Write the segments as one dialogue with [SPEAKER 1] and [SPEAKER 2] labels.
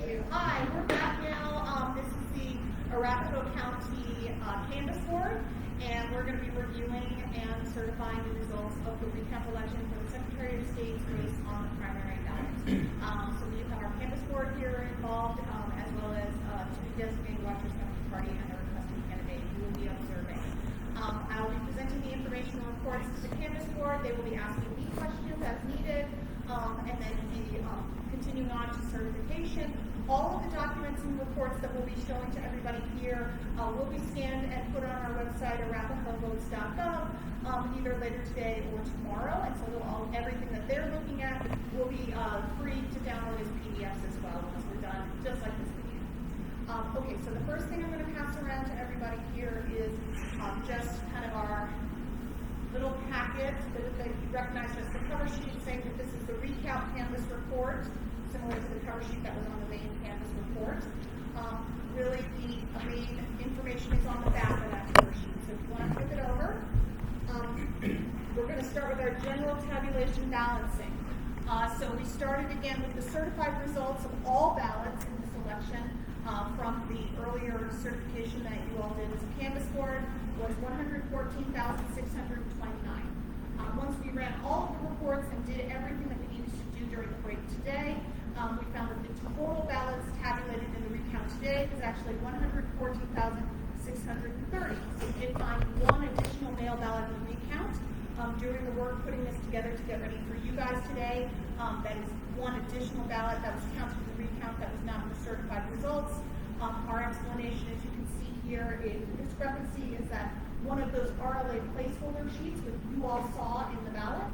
[SPEAKER 1] you. Hi, we're back now. This is the Arapahoe County Canvas Board, and we're going to be reviewing and certifying the results of the recount election for the Secretary of State based on the primary ballot. So we have our Canvas Board here involved, as well as two designated watchers from each party and a requesting candidate who will be observing. I will be presenting the information and reports to the Canvas Board. They will be asking me questions as needed, and then be continuing on to certification. All of the documents and reports that we'll be showing to everybody here will be scanned and put on our website, arapahoevotes.gov, either later today or tomorrow. And so everything that they're looking at will be free to download as PDFs as well once we're done, just like this video. Okay, so the first thing I'm going to pass around to everybody here is just kind of our little packet that you recognize as the cover sheet, saying that this is the recount canvas report, similar to the cover sheet that was on the main canvas report. Really, the main information is on the back of that cover sheet. So if you want to flip it over, we're going to start with our general tabulation balancing. So we started again with the certified results of all ballots in this election from the earlier certification that you all did as a canvas board was 114,629. Once we ran all of the reports and did everything that we needed to do during the break today, we found that the total ballots tabulated in the recount today is actually 114,630. So we did find one additional mail ballot in the recount during the work putting this together to get ready for you guys today. That is one additional ballot that was counted in the recount that was not in the certified results. Our explanation, as you can see here, the discrepancy is that one of those RLA placeholder sheets that you all saw in the ballot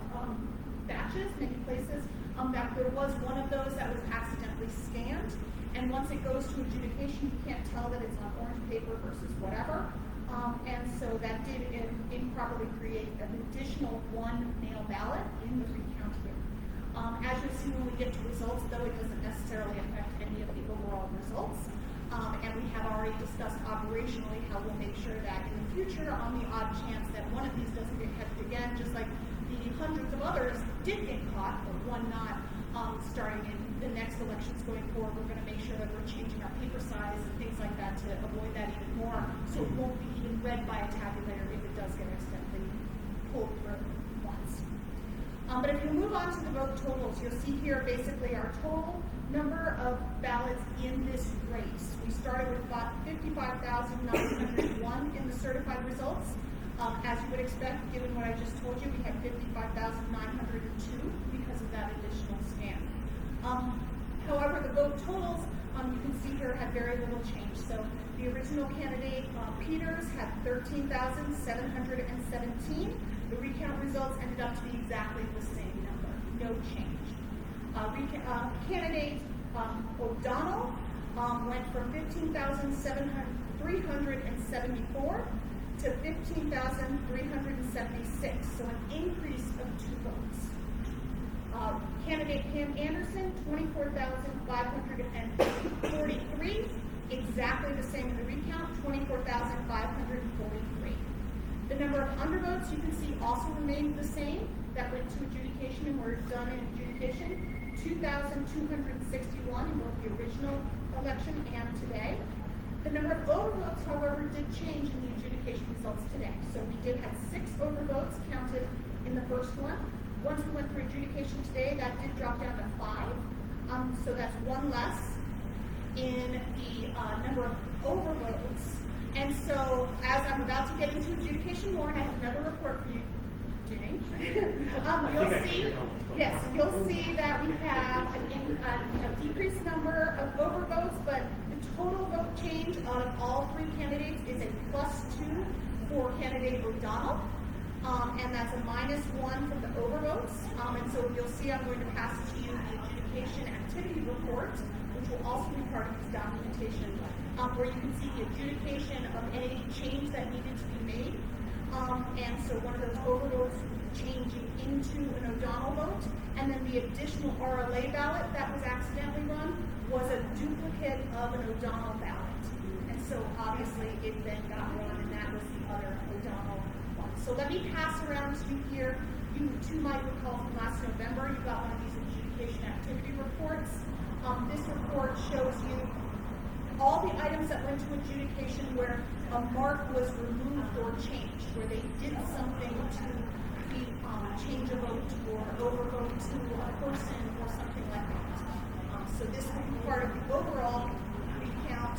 [SPEAKER 1] batches, many places, that there was one of those that was accidentally scanned, and once it goes to adjudication, you can't tell that it's on orange paper versus whatever, and so that did improperly create an additional one mail ballot in the recount here. As you'll see when we get to results, though, it doesn't necessarily affect any of the overall results. And we have already discussed operationally how we'll make sure that in the future, on the odd chance that one of these doesn't get catched again, just like the hundreds of others did get caught, but one not, starting in the next elections going forward, we're going to make sure that we're changing our paper size and things like that to avoid that even more, so it won't be even read by a tabulator if it does get accidentally pulled through once. But if you move on to the vote totals, you'll see here basically our total number of ballots in this race. We started with about 55,901 in the certified results. As you would expect, given what I just told you, we had 55,902 because of that additional scan. However, the vote totals, you can see here, had very little change. So the original candidate, Peters, had 13,717. The recount results ended up to be exactly the same number, no change. Candidate O'Donnell went from 15,374 to 15,376, so an increase of 2 votes. Candidate Pam Anderson, 24,543, exactly the same in the recount, 24,543. The number of undervotes, you can see, also remained the same. That went to adjudication and were done in adjudication. 2,261 in both the original election and today. The number of overvotes, however, did change in the adjudication results today. So we did have 6 overvotes counted in the first one. Once we went through adjudication today, that did drop down to 5. So that's 1 less in the number of overvotes. And so, as I'm about to get into adjudication more, and I have another report for you, Jane, you'll see that we have a decreased number of overvotes, but the total vote change out of all 3 candidates is a +2 for candidate O'Donnell, and that's a -1 from the overvotes. And so you'll see I'm going to pass to you the adjudication activity report, which will also be part of this documentation, where you can see the adjudication of any change that needed to be made. And so one of those overvotes changing into an O'Donnell vote, and then the additional RLA ballot that was accidentally run was a duplicate of an O'Donnell ballot. And so obviously it then got run, and that was the other O'Donnell one. So let me pass around to you here. You too might recall from last November, you got one of these adjudication activity reports. This report shows you all the items that went to adjudication where a mark was removed or changed, where they did something to be change a vote or overvote to a person or something like that. So this will be part of the overall recount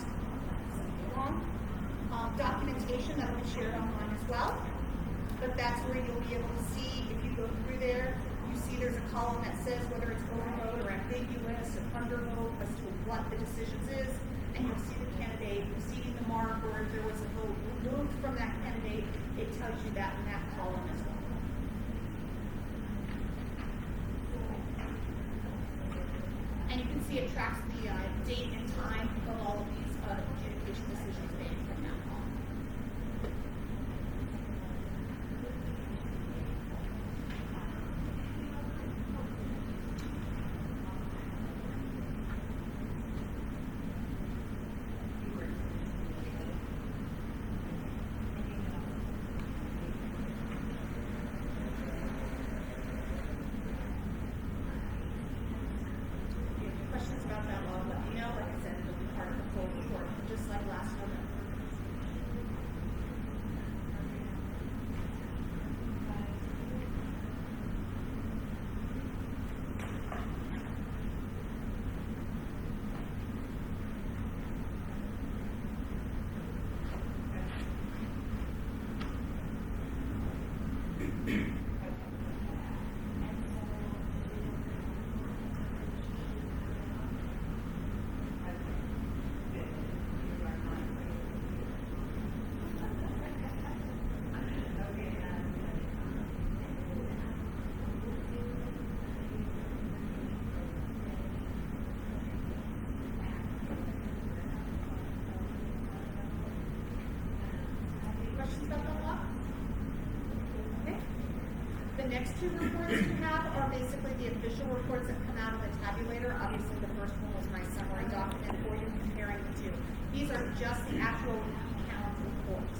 [SPEAKER 1] documentation that will be shared online as well. But that's where you'll be able to see, if you go through there, you see there's a column that says whether it's overvote or ambiguous or undervote as to what the decisions is, and you'll see the candidate receiving the mark, or if there was a vote removed from that candidate, it tells you that in that column as well. And you can see it tracks the date and time of all of these adjudication decisions made from that column. Questions about that law, let me know. Like I said, it'll be part of the full report, just like last November. Questions about that law? Okay. The next two reports you have are basically the official reports that come out of the tabulator. Obviously, the first one was my summary document, or you're comparing the two. These are just the actual recount reports.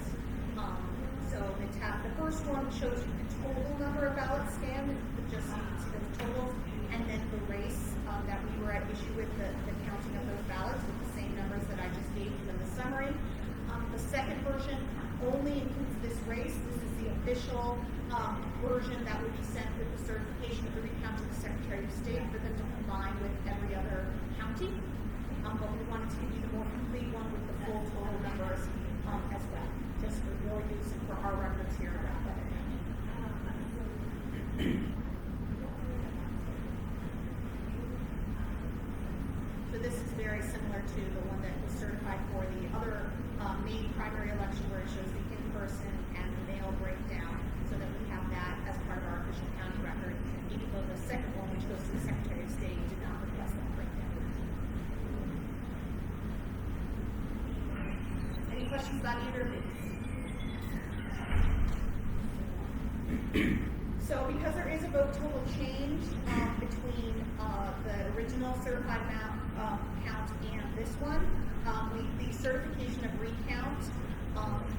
[SPEAKER 1] The first one shows you the total number of ballots scanned, just so you can see those totals, and then the race that we were at issue with, the counting of those ballots with the same numbers that I just gave you in the summary. The second version only includes this race. This is the official version that would be sent with the certification of the recount to the Secretary of State for them to combine with every other county. But we wanted to give you the more complete one with the full total numbers as well, just for your use and for our reference here at Rapid. So this is very similar to the one that was certified for the other main primary election, where it shows the in-person and the mail breakdown, so that we have that as part of our official county record, even though the second one, which goes to the Secretary of State, did not request that breakdown. Any questions about either of these? So because there is a vote total change between the original certified count and this one, the certification of recount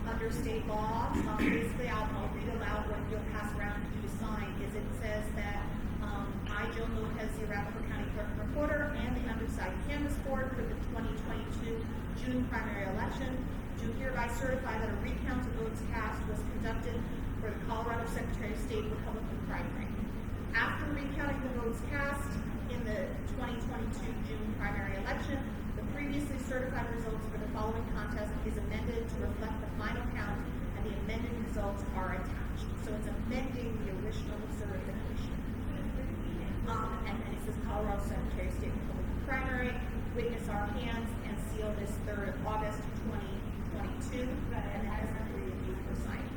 [SPEAKER 1] under state law, basically I'll read aloud what you'll pass around for you to sign, is it says that I, Jill Lopez, the Arapahoe County Clerk and Recorder, and the undersigned canvass board for the 2022 June primary election do hereby certify that a recount of votes cast was conducted for the Colorado Secretary of State Republican primary. After recounting the votes cast in the 2022 June primary election, the previously certified results for the following contest is amended to reflect the final count, and the amended results are attached. So it's amending the original certification. And then it says Colorado Secretary of State Republican primary, witness our hands and seal this 3rd of August 2022, and that is the 3 of you for signing.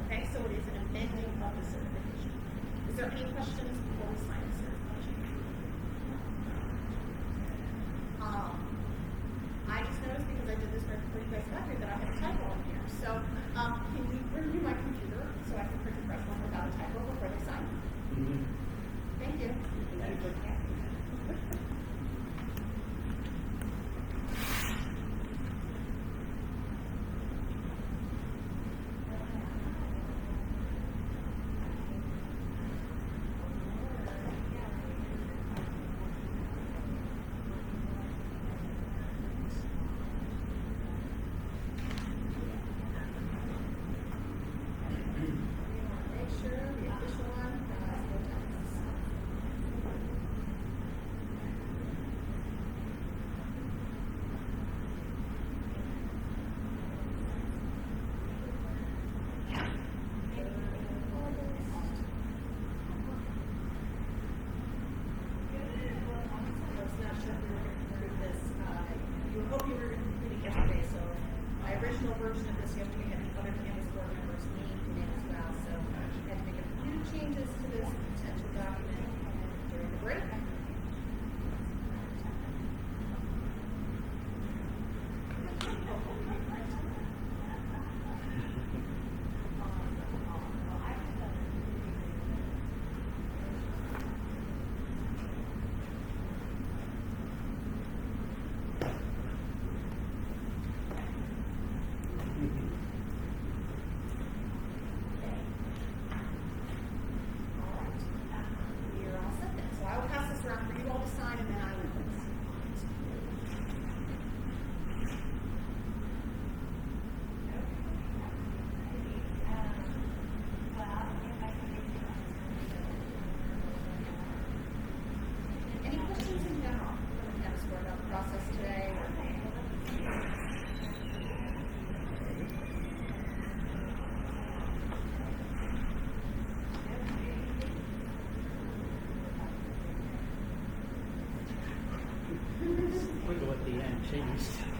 [SPEAKER 1] Okay, so it is an amending of the certification. Is there any questions before we sign the certification? I just noticed, because I did this right before you guys got here, that I had a typo in here. So can you bring me my computer so I can print a fresh one without a typo before they sign? Thank you.
[SPEAKER 2] changed.